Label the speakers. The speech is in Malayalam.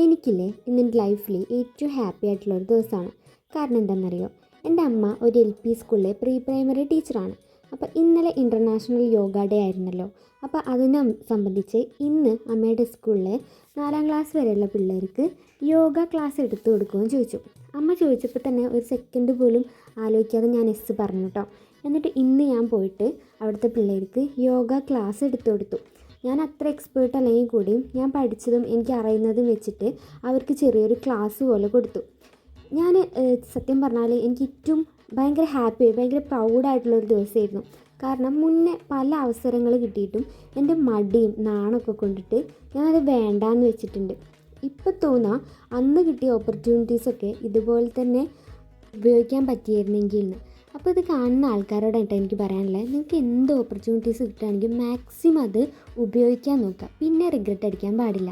Speaker 1: എനിക്കില്ലേ ഇന്നെൻ്റെ ലൈഫിൽ ഏറ്റവും ഹാപ്പി ആയിട്ടുള്ളൊരു ദിവസമാണ്. കാരണം എന്താണെന്നറിയോ, എൻ്റെ അമ്മ ഒരു LP സ്കൂളിലെ പ്രീ പ്രൈമറി ടീച്ചറാണ്. അപ്പോൾ ഇന്നലെ ഇൻ്റർനാഷണൽ യോഗ ഡേ ആയിരുന്നല്ലോ. അപ്പോൾ അതിനെ സംബന്ധിച്ച് ഇന്ന് അമ്മയുടെ സ്കൂളിലെ 4ാം ക്ലാസ് വരെയുള്ള പിള്ളേർക്ക് യോഗ ക്ലാസ് എടുത്തു കൊടുക്കുമെന്ന് ചോദിച്ചു. അമ്മ ചോദിച്ചപ്പോൾ തന്നെ ഒരു സെക്കൻഡ് പോലും ആലോചിക്കാതെ ഞാൻ എസ് പറഞ്ഞു കേട്ടോ. എന്നിട്ട് ഇന്ന് ഞാൻ പോയിട്ട് അവിടുത്തെ പിള്ളേർക്ക് യോഗ ക്ലാസ് എടുത്തു കൊടുത്തു. ഞാൻ അത്ര എക്സ്പേർട്ട് അല്ലെങ്കിൽ കൂടിയും ഞാൻ പഠിച്ചതും എനിക്ക് അറിയുന്നതും വെച്ചിട്ട് അവർക്ക് ചെറിയൊരു ക്ലാസ് പോലെ കൊടുത്തു. ഞാൻ സത്യം പറഞ്ഞാൽ എനിക്ക് ഏറ്റവും ഭയങ്കര ഹാപ്പി, ഭയങ്കര പ്രൗഡായിട്ടുള്ളൊരു ദിവസമായിരുന്നു. കാരണം മുന്നേ പല അവസരങ്ങൾ കിട്ടിയിട്ടും എൻ്റെ മടിയും നാണമൊക്കെ കൊണ്ടിട്ട് ഞാനത് വേണ്ടാന്ന് വെച്ചിട്ടുണ്ട്. ഇപ്പോൾ തോന്നാം അന്ന് കിട്ടിയ ഓപ്പർച്യൂണിറ്റീസൊക്കെ ഇതുപോലെ തന്നെ ഉപയോഗിക്കാൻ പറ്റിയിരുന്നെങ്കിൽ എന്ന്. അപ്പോൾ ഇത് കാണുന്ന ആൾക്കാരോടായിട്ട് എനിക്ക് പറയാനുള്ളത്, നിങ്ങൾക്ക് എന്ത് ഓപ്പർച്യൂണിറ്റീസ് കിട്ടുകയാണെങ്കിൽ മാക്സിമം അത് ഉപയോഗിക്കാൻ നോക്കുക. പിന്നെ റിഗ്രറ്റ് അടിക്കാൻ പാടില്ല.